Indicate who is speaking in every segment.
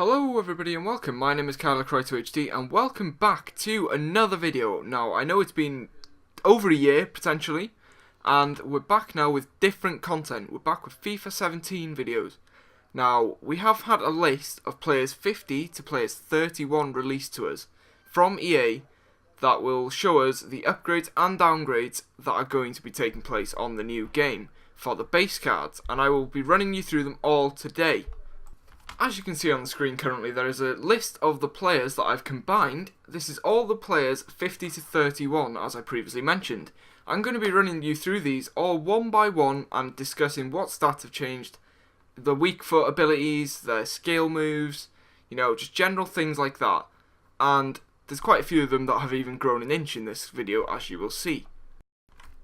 Speaker 1: Hello everybody and welcome, my name is Kyle2HD and welcome back to another video. Now I know it's been over a year potentially and we're back now with different content. We're back with FIFA 17 videos. Now we have had a list of players 50 to players 31 released to us from EA that will show us the upgrades and downgrades that are going to be taking place on the new game for the base cards, and I will be running you through them all today. As you can see on the screen currently, there is a list of the players that I've combined. This is all the players 50 to 31, as I previously mentioned. I'm going to be running you through these all one by one and discussing what stats have changed, the weak foot abilities, their skill moves, just general things like that. And there's quite a few of them that have even grown an inch in this video, as you will see.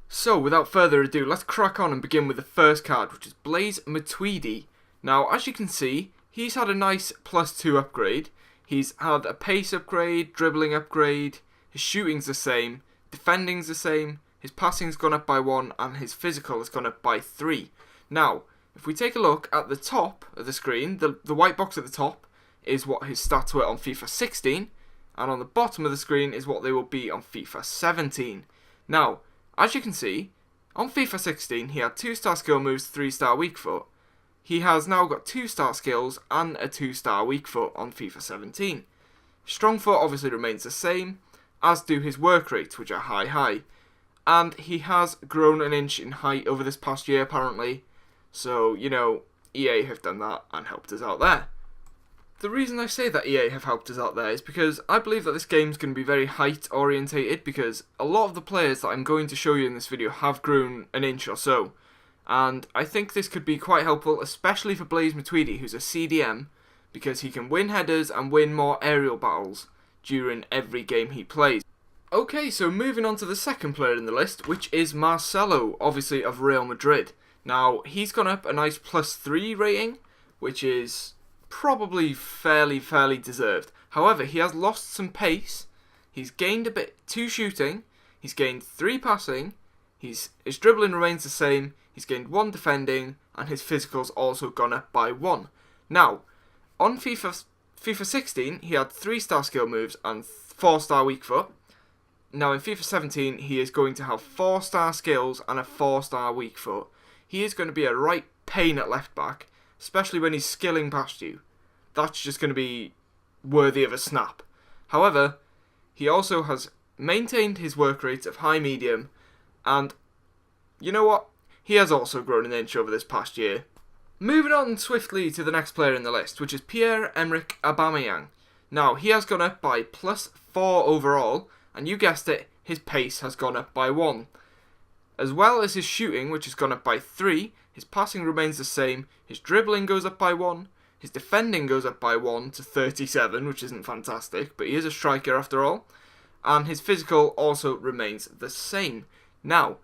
Speaker 1: So, without further ado, let's crack on and begin with the first card, which is Blaise Matuidi. Now, as you can see, he's had a nice +2 upgrade. He's had a pace upgrade, dribbling upgrade, his shooting's the same, defending's the same, his passing's gone up by 1, and his physical has gone up by 3. Now, if we take a look at the top of the screen, the white box at the top is what his stats were on FIFA 16, and on the bottom of the screen is what they will be on FIFA 17. Now, as you can see, on FIFA 16 he had 2-star skill moves, 3-star weak foot. He has now got 2-star skills and a 2-star weak foot on FIFA 17. Strong foot obviously remains the same, as do his work rates, which are high. And he has grown an inch in height over this past year apparently, so, EA have done that and helped us out there. The reason I say that EA have helped us out there is because I believe that this game's going to be very height orientated, because a lot of the players that I'm going to show you in this video have grown an inch or so. And I think this could be quite helpful, especially for Blaise Matuidi, who's a CDM, because he can win headers and win more aerial battles during every game he plays. Okay, so moving on to the second player in the list, which is Marcelo, obviously of Real Madrid. Now, he's gone up a nice +3 rating, which is probably fairly deserved. However, he has lost some pace, he's gained a bit 2 shooting, he's gained 3 passing, his dribbling remains the same, he's gained 1 defending, and his physical's also gone up by 1. Now, on FIFA 16, he had 3-star skill moves and 4-star weak foot. Now, in FIFA 17, he is going to have 4-star skills and a 4-star weak foot. He is going to be a right pain at left back, especially when he's skilling past you. That's just going to be worthy of a snap. However, he also has maintained his work rate of high-medium, and you know what? He has also grown an inch over this past year. Moving on swiftly to the next player in the list, which is Pierre-Emerick Aubameyang. Now, he has gone up by +4 overall, and you guessed it, his pace has gone up by 1. As well as his shooting, which has gone up by 3, his passing remains the same, his dribbling goes up by 1, his defending goes up by 1 to 37, which isn't fantastic, but he is a striker after all, and his physical also remains the same. Now,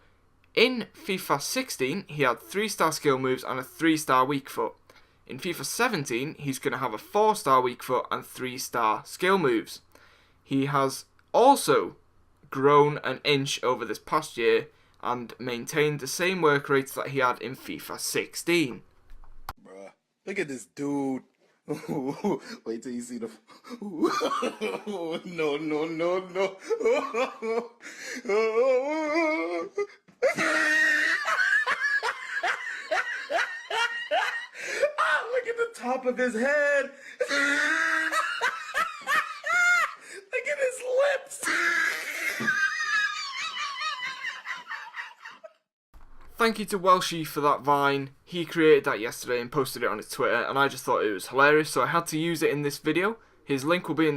Speaker 1: in FIFA 16, he had 3-star skill moves and a 3-star weak foot. In FIFA 17, he's going to have a 4-star weak foot and 3-star skill moves. He has also grown an inch over this past year and maintained the same work rates that he had in FIFA 16.
Speaker 2: Bruh, look at this dude. Wait till you see the... No. Look at the top of his head. Look at his lips.
Speaker 1: Thank you to Welshie for that Vine. He created that yesterday and posted it on his Twitter, and I just thought it was hilarious, so I had to use it in this video. His link will be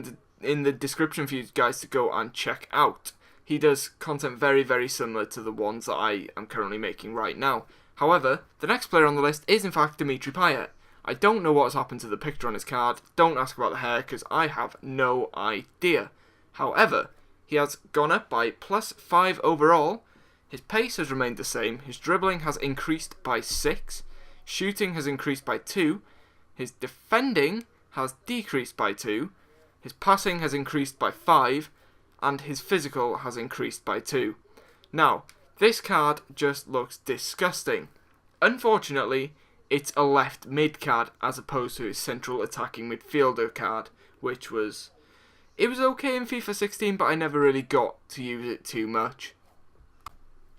Speaker 1: in the description for you guys to go and check out. He does content very similar to the ones that I am currently making right now. However, the next player on the list is in fact Dimitri Payet. I don't know what has happened to the picture on his card. Don't ask about the hair, because I have no idea. However, he has gone up by +5 overall. His pace has remained the same, his dribbling has increased by 6, shooting has increased by 2, his defending has decreased by 2, his passing has increased by 5, and his physical has increased by 2. Now, this card just looks disgusting. Unfortunately, it's a left mid card as opposed to his central attacking midfielder card, which was... It was okay in FIFA 16, but I never really got to use it too much.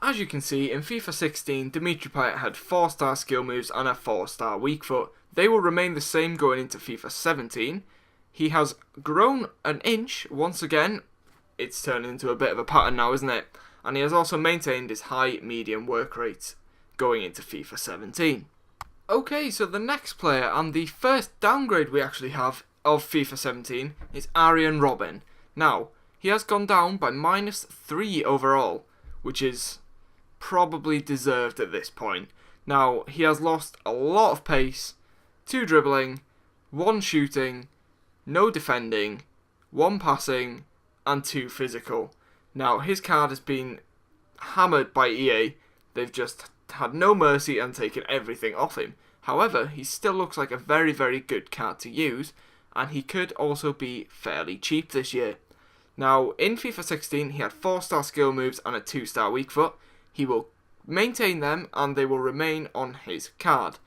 Speaker 1: As you can see, in FIFA 16, Dimitri Payet had 4-star skill moves and a 4-star weak foot. They will remain the same going into FIFA 17. He has grown an inch once again. It's turned into a bit of a pattern now, isn't it? And he has also maintained his high-medium work rates going into FIFA 17. Okay, so the next player and the first downgrade we actually have of FIFA 17 is Arjen Robben. Now, he has gone down by -3 overall, which is probably deserved at this point. Now, he has lost a lot of pace, 2 dribbling, 1 shooting, no defending, 1 passing, and 2 physical. Now, his card has been hammered by EA. They've just had no mercy and taken everything off him. However, he still looks like a very, very good card to use, and he could also be fairly cheap this year. Now, in FIFA 16, he had 4-star skill moves and a 2-star weak foot. He will maintain them, and they will remain on his card.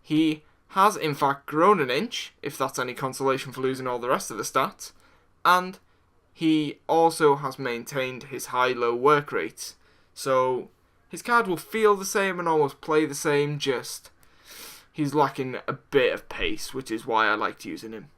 Speaker 1: He has, in fact, grown an inch, if that's any consolation for losing all the rest of the stats, and he also has maintained his high-low work rates. So, his card will feel the same and almost play the same, just he's lacking a bit of pace, which is why I liked using him.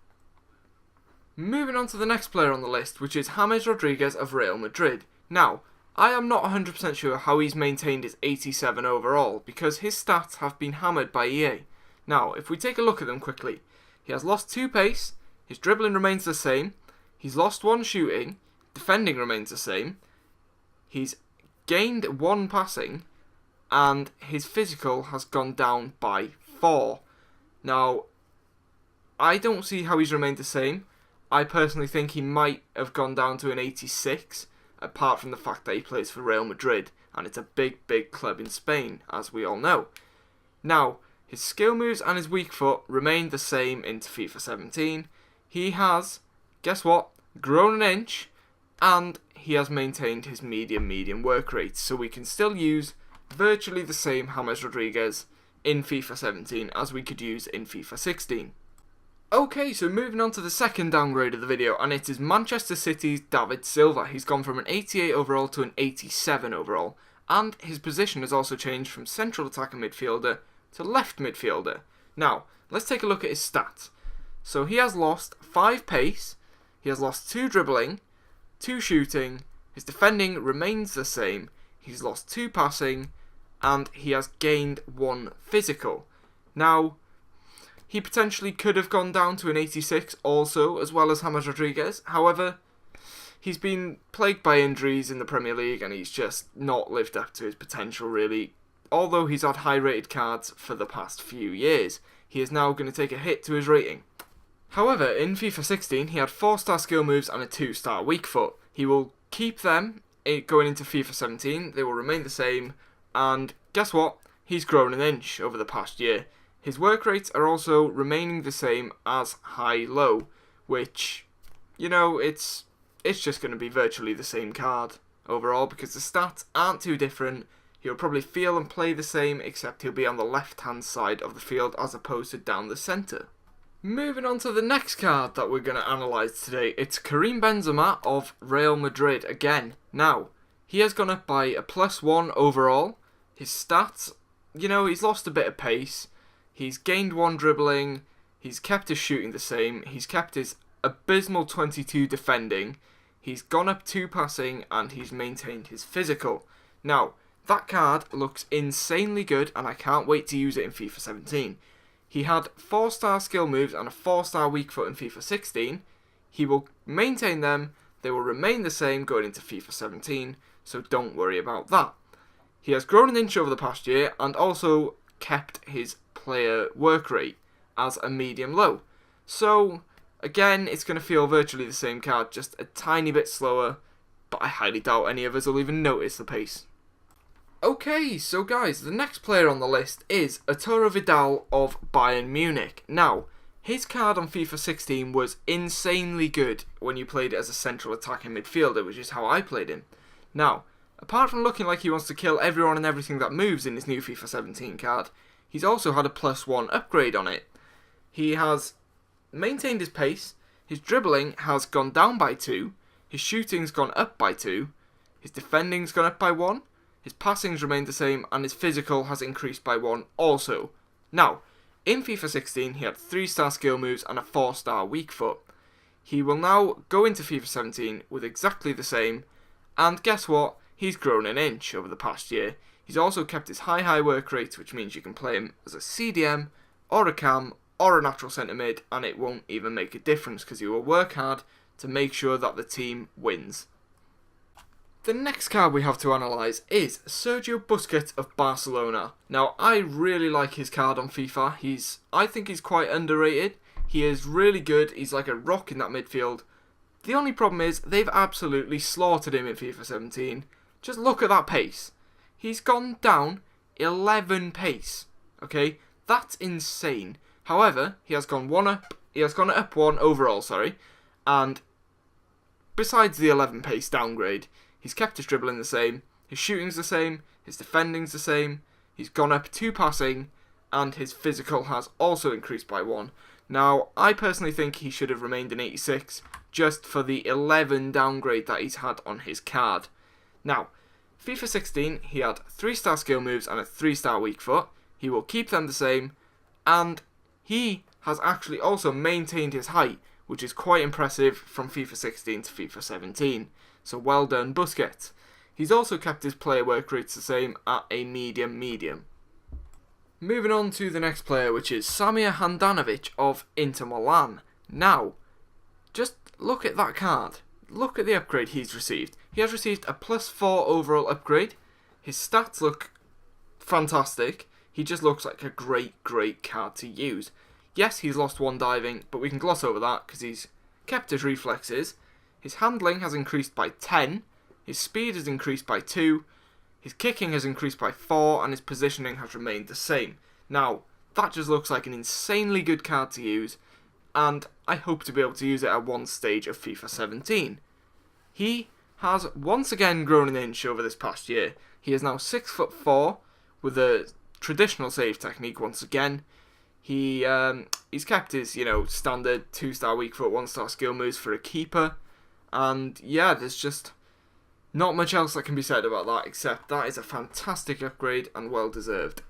Speaker 1: Moving on to the next player on the list, which is James Rodriguez of Real Madrid. Now, I am not 100% sure how he's maintained his 87 overall, because his stats have been hammered by EA. Now, if we take a look at them quickly, he has lost 2 pace, his dribbling remains the same, he's lost 1 shooting, defending remains the same, he's gained 1 passing, and his physical has gone down by 4. Now, I don't see how he's remained the same. I personally think he might have gone down to an 86, apart from the fact that he plays for Real Madrid, and it's a big, big club in Spain, as we all know. Now, his skill moves and his weak foot remain the same into FIFA 17. He has, guess what, grown an inch, and he has maintained his medium work rate, so we can still use virtually the same James Rodriguez in FIFA 17 as we could use in FIFA 16. Okay, so moving on to the second downgrade of the video, and it is Manchester City's David Silva. He's gone from an 88 overall to an 87 overall, and his position has also changed from central attacking midfielder to left midfielder. Now, let's take a look at his stats. So he has lost 5 pace, he has lost 2 dribbling, 2 shooting, his defending remains the same, he's lost 2 passing, and he has gained 1 physical. Now, he potentially could have gone down to an 86 also, as well as James Rodriguez. However, he's been plagued by injuries in the Premier League, and he's just not lived up to his potential, really. Although he's had high-rated cards for the past few years, he is now going to take a hit to his rating. However, in FIFA 16, he had 4-star skill moves and a 2-star weak foot. He will keep them going into FIFA 17. They will remain the same, and guess what? He's grown an inch over the past year. His work rates are also remaining the same as high-low, which, you know, it's just going to be virtually the same card overall, because the stats aren't too different. He'll probably feel and play the same, except he'll be on the left-hand side of the field as opposed to down the centre. Moving on to the next card that we're going to analyse today, it's Karim Benzema of Real Madrid again. Now, he has gone up by a +1 overall. His stats, you know, he's lost a bit of pace. He's gained 1 dribbling, he's kept his shooting the same, he's kept his abysmal 22 defending, he's gone up 2 passing, and he's maintained his physical. Now, that card looks insanely good, and I can't wait to use it in FIFA 17. He had 4-star skill moves and a 4-star weak foot in FIFA 16. He will maintain them, they will remain the same going into FIFA 17, so don't worry about that. He has grown an inch over the past year, and also kept his player work rate as a medium-low. So, again, it's going to feel virtually the same card, just a tiny bit slower, but I highly doubt any of us will even notice the pace. Okay, so guys, the next player on the list is Arturo Vidal of Bayern Munich. Now, his card on FIFA 16 was insanely good when you played it as a central attacking midfielder, which is how I played him. Now, apart from looking like he wants to kill everyone and everything that moves in his new FIFA 17 card, he's also had a +1 upgrade on it. He has maintained his pace, his dribbling has gone down by 2, his shooting's gone up by 2, his defending's gone up by 1, his passing's remained the same, and his physical has increased by 1 also. Now, in FIFA 16 he had 3-star skill moves and a 4-star weak foot. He will now go into FIFA 17 with exactly the same, and guess what? He's grown an inch over the past year. He's also kept his high work rate, which means you can play him as a CDM, or a cam, or a natural centre mid, and it won't even make a difference because he will work hard to make sure that the team wins. The next card we have to analyse is Sergio Busquets of Barcelona. Now, I really like his card on FIFA. I think he's quite underrated. He is really good. He's like a rock in that midfield. The only problem is they've absolutely slaughtered him in FIFA 17. Just look at that pace. He's gone down 11 pace. Okay, that's insane. However, he has gone up 1 overall, and besides the 11 pace downgrade, he's kept his dribbling the same, his shooting's the same, his defending's the same, he's gone up 2 passing, and his physical has also increased by 1. Now, I personally think he should have remained an 86, just for the 11 downgrade that he's had on his card. Now, FIFA 16, he had 3-star skill moves and a 3-star weak foot. He will keep them the same, and he has actually also maintained his height, which is quite impressive from FIFA 16 to FIFA 17. So well done, Busquets. He's also kept his player work rates the same at a medium. Moving on to the next player, which is Samir Handanovic of Inter Milan. Now, just look at that card. Look at the upgrade he's received. He has received a +4 overall upgrade. His stats look fantastic. He just looks like a great card to use. Yes, he's lost 1 diving, but we can gloss over that because he's kept his reflexes. His handling has increased by 10. His speed has increased by 2. His kicking has increased by 4, and his positioning has remained the same. Now, that just looks like an insanely good card to use, and I hope to be able to use it at one stage of FIFA 17. He has once again grown an inch over this past year. He is now 6'4", with a traditional save technique once again. He's kept his, standard 2-star weak foot, 1-star skill moves for a keeper, and yeah, there's just not much else that can be said about that, except that is a fantastic upgrade and well deserved.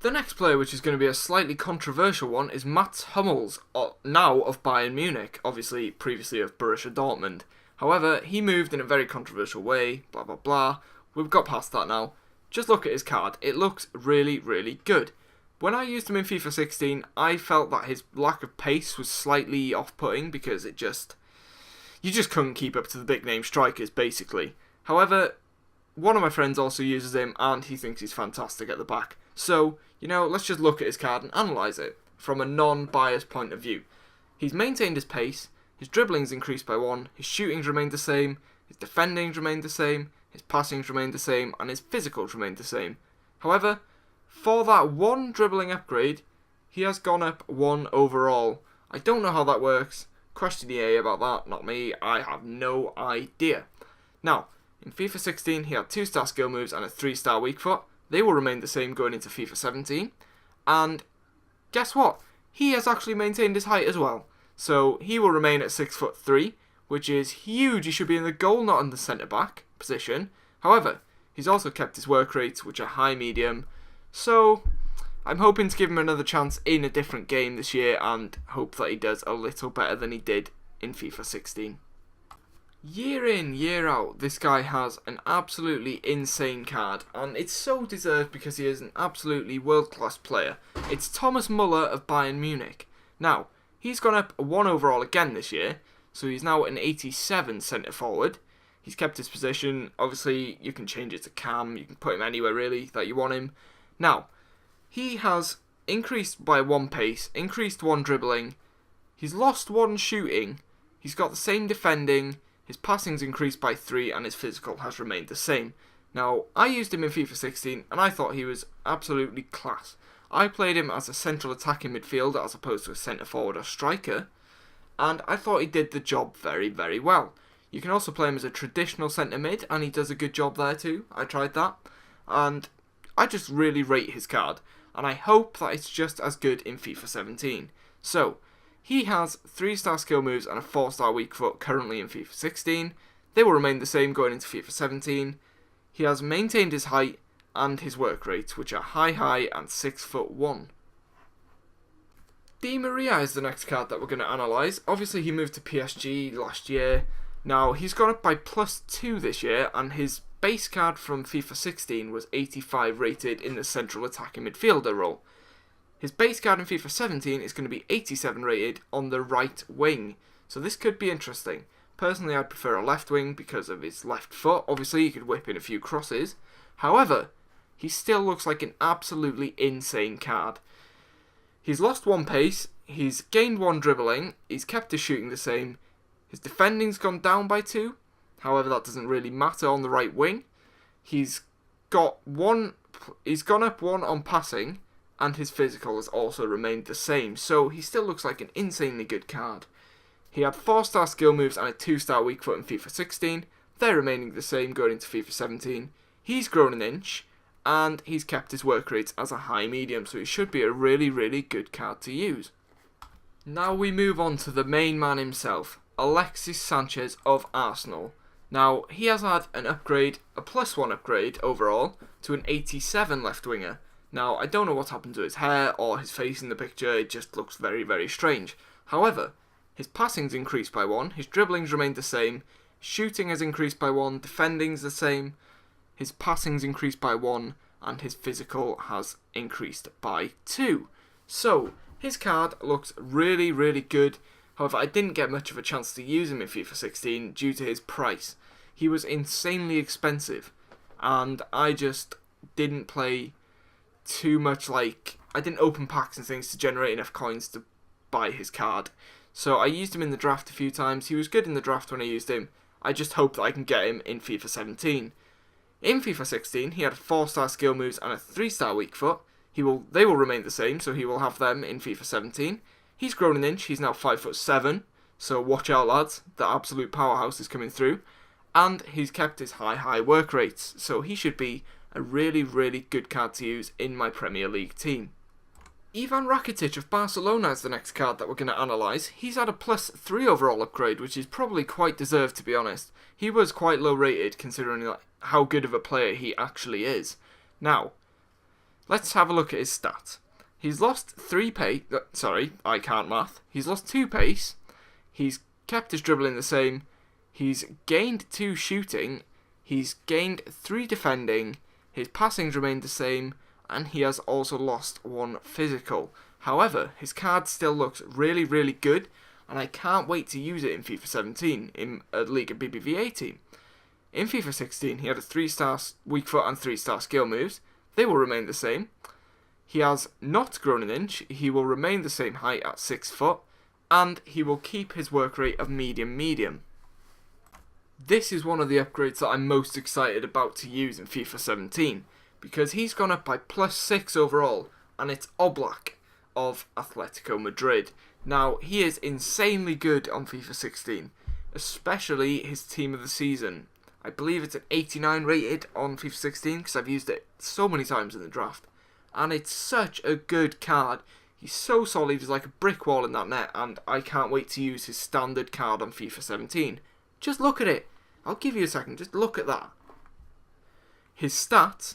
Speaker 1: The next player, which is going to be a slightly controversial one, is Mats Hummels, now of Bayern Munich, obviously previously of Borussia Dortmund. However, he moved in a very controversial way, blah blah blah. We've got past that now. Just look at his card. It looks really good. When I used him in FIFA 16, I felt that his lack of pace was slightly off-putting because you just couldn't keep up to the big-name strikers, basically. However, one of my friends also uses him, and he thinks he's fantastic at the back. So, let's just look at his card and analyse it from a non-biased point of view. He's maintained his pace, his dribbling's increased by 1, his shooting's remained the same, his defending's remained the same, his passing's remained the same, and his physical's remained the same. However, for that 1 dribbling upgrade, he has gone up 1 overall. I don't know how that works. Question EA about that, not me. I have no idea. Now, in FIFA 16, he had 2-star skill moves and a 3-star weak foot. They will remain the same going into FIFA 17. And guess what? He has actually maintained his height as well. So he will remain at 6'3", which is huge. He should be in the goal, not in the centre-back position. However, he's also kept his work rates, which are high-medium. So I'm hoping to give him another chance in a different game this year and hope that he does a little better than he did in FIFA 16. Year in, year out, this guy has an absolutely insane card, and it's so deserved because he is an absolutely world-class player. It's Thomas Muller of Bayern Munich. Now, he's gone up 1 overall again this year, so he's now an 87 centre-forward. He's kept his position. Obviously, you can change it to cam, you can put him anywhere really that you want him. Now, he has increased by 1 pace, increased 1 dribbling, he's lost 1 shooting, he's got the same defending, his passing's increased by 3, and his physical has remained the same. Now, I used him in FIFA 16, and I thought he was absolutely class. I played him as a central attacking midfielder as opposed to a centre-forward or striker, and I thought he did the job very well. You can also play him as a traditional centre-mid, and he does a good job there too. I tried that, and I just really rate his card. and I hope that it's just as good in FIFA 17. So, he has 3-star skill moves and a 4-star weak foot currently in FIFA 16. They will remain the same going into FIFA 17. He has maintained his height and his work rates, which are high and 6'1". Di Maria is the next card that we're going to analyse. Obviously, he moved to PSG last year. Now, he's gone up by +2 this year, and his base card from FIFA 16 was 85 rated in the central attacking midfielder role. His base card in FIFA 17 is going to be 87 rated on the right wing, so this could be interesting. Personally, I'd prefer a left wing because of his left foot. Obviously, he could whip in a few crosses. However, he still looks like an absolutely insane card. He's lost 1 pace, he's gained 1 dribbling, he's kept his shooting the same, his defending's gone down by 2, however that doesn't really matter on the right wing. He's gone up 1 on passing, and his physical has also remained the same, so he still looks like an insanely good card. He had 4-star skill moves and a 2-star weak foot in FIFA 16, they're remaining the same going into FIFA 17. He's grown an inch, and he's kept his work rates as a high medium, so he should be a really, really good card to use. Now we move on to the main man himself, Alexis Sanchez of Arsenal. Now, he has had an upgrade, a +1 upgrade overall, to an 87 left winger. Now, I don't know what's happened to his hair or his face in the picture, it just looks very, very strange. However, his passing's increased by 1, his dribbling's remained the same, shooting has increased by 1, defending's the same, his passing's increased by 1, and his physical has increased by 2. So, his card looks really, really good. However, I didn't get much of a chance to use him in FIFA 16 due to his price. He was insanely expensive, and I just didn't play too much, I didn't open packs and things to generate enough coins to buy his card. So I used him in the draft a few times. He was good in the draft when I used him. I just hope that I can get him in FIFA 17. In FIFA 16, he had 4-star skill moves and a 3-star weak foot. They will remain the same, so he will have them in FIFA 17. He's grown an inch, he's now 5'7", so watch out lads, the absolute powerhouse is coming through. And he's kept his high work rates, so he should be a really, really good card to use in my Premier League team. Ivan Rakitic of Barcelona is the next card that we're going to analyse. He's had a +3 overall upgrade, which is probably quite deserved to be honest. He was quite low rated considering how good of a player he actually is. Now, let's have a look at his stats. He's lost 3 pace, I can't math. He's lost 2 pace, he's kept his dribbling the same, he's gained 2 shooting, he's gained 3 defending, his passing's remained the same, and he has also lost 1 physical. However, his card still looks really, really good, and I can't wait to use it in FIFA 17 in a Liga BBVA team. In FIFA 16, he had a 3-star weak foot and 3-star skill moves. They will remain the same. He has not grown an inch, he will remain the same height at 6 foot, and he will keep his work rate of medium. This is one of the upgrades that I'm most excited about to use in FIFA 17, because he's gone up by +6 overall, and it's Oblak of Atletico Madrid. Now, he is insanely good on FIFA 16, especially his team of the season. I believe it's an 89 rated on FIFA 16, because I've used it so many times in the draft. And it's such a good card. He's so solid, he's like a brick wall in that net, and I can't wait to use his standard card on FIFA 17. Just look at it. I'll give you a second, just look at that. His stats,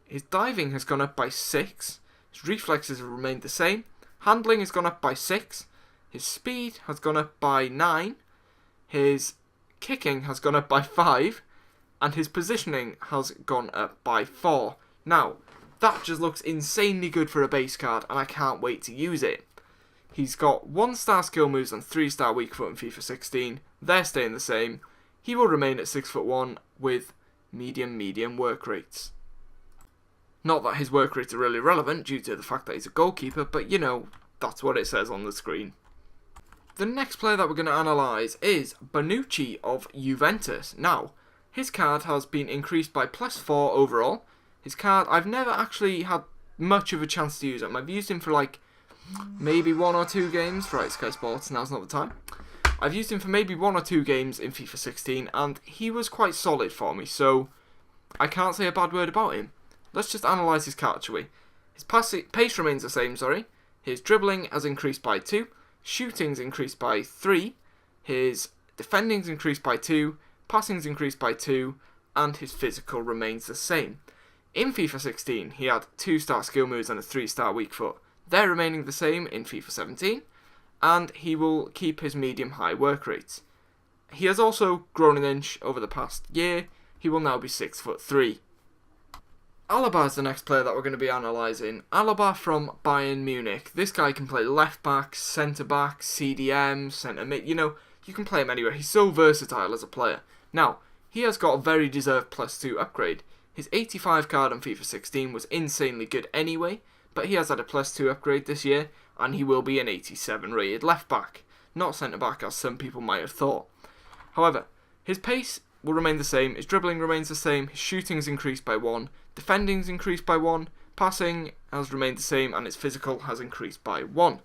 Speaker 1: his diving has gone up by 6, his reflexes have remained the same, handling has gone up by 6, his speed has gone up by 9, his kicking has gone up by 5, and his positioning has gone up by 4. Now, that just looks insanely good for a base card, and I can't wait to use it. He's got 1-star skill moves and 3-star weak foot in FIFA 16. They're staying the same. He will remain at 6'1" with medium work rates. Not that his work rates are really relevant due to the fact that he's a goalkeeper, but you know, that's what it says on the screen. The next player that we're going to analyse is Bonucci of Juventus. Now, his card has been increased by +4 overall. His card, I've never actually had much of a chance to use him. I've used him for maybe 1 or 2 games. Right, Sky Sports, now's not the time. I've used him for maybe 1 or 2 games in FIFA 16, and he was quite solid for me, so I can't say a bad word about him. Let's just analyse his card, shall we? His pace remains the same, His dribbling has increased by 2, shooting's increased by 3, his defending's increased by 2, passing's increased by 2, and his physical remains the same. In FIFA 16, he had 2-star skill moves and a 3-star weak foot. They're remaining the same in FIFA 17, and he will keep his medium-high work rates. He has also grown an inch over the past year. He will now be 6'3". Alaba is the next player that we're going to be analysing. Alaba from Bayern Munich. This guy can play left back, centre back, CDM, centre mid. You know, you can play him anywhere. He's so versatile as a player. Now, he has got a very deserved +2 upgrade. His 85 card on FIFA 16 was insanely good anyway, but he has had a +2 upgrade this year, and he will be an 87 rated left back, not centre back as some people might have thought. However, his pace will remain the same, his dribbling remains the same, his shooting's increased by 1, defending's increased by 1, passing has remained the same, and his physical has increased by 1.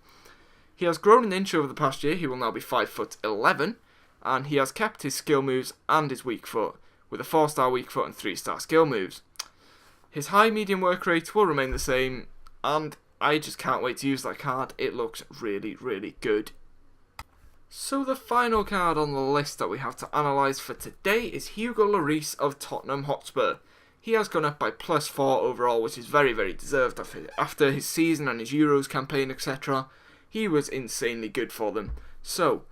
Speaker 1: He has grown an inch over the past year. He will now be 5'11", and he has kept his skill moves and his weak foot, with a 4-star weak foot and 3-star skill moves. His high medium work rate will remain the same, and I just can't wait to use that card. It looks really, really good. So the final card on the list that we have to analyse for today is Hugo Lloris of Tottenham Hotspur. He has gone up by +4 overall, which is very, very deserved after his season and his Euros campaign, etc. He was insanely good for them. So,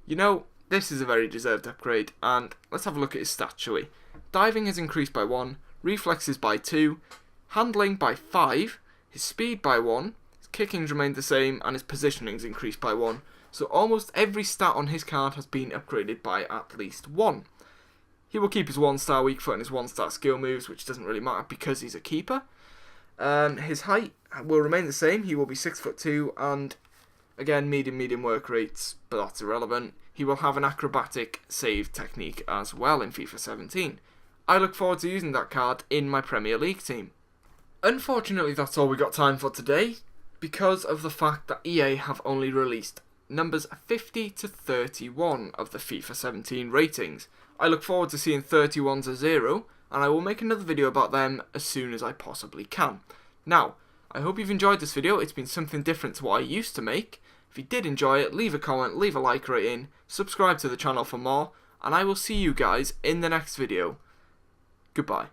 Speaker 1: you know, this is a very deserved upgrade, and let's have a look at his stats, shall we? Diving has increased by 1, reflexes by 2, handling by 5, his speed by 1, his kicking's remained the same, and his positioning's increased by 1. So almost every stat on his card has been upgraded by at least 1. He will keep his 1-star weak foot and his 1-star skill moves, which doesn't really matter because he's a keeper. His height will remain the same. He will be 6'2", and again, medium work rates, but that's irrelevant. He will have an acrobatic save technique as well in FIFA 17. I look forward to using that card in my Premier League team. Unfortunately, that's all we got time for today, because of the fact that EA have only released numbers 50 to 31 of the FIFA 17 ratings. I look forward to seeing 31s a 0, and I will make another video about them as soon as I possibly can. Now, I hope you've enjoyed this video. It's been something different to what I used to make. If you did enjoy it, leave a comment, leave a like rating, subscribe to the channel for more, and I will see you guys in the next video. Goodbye.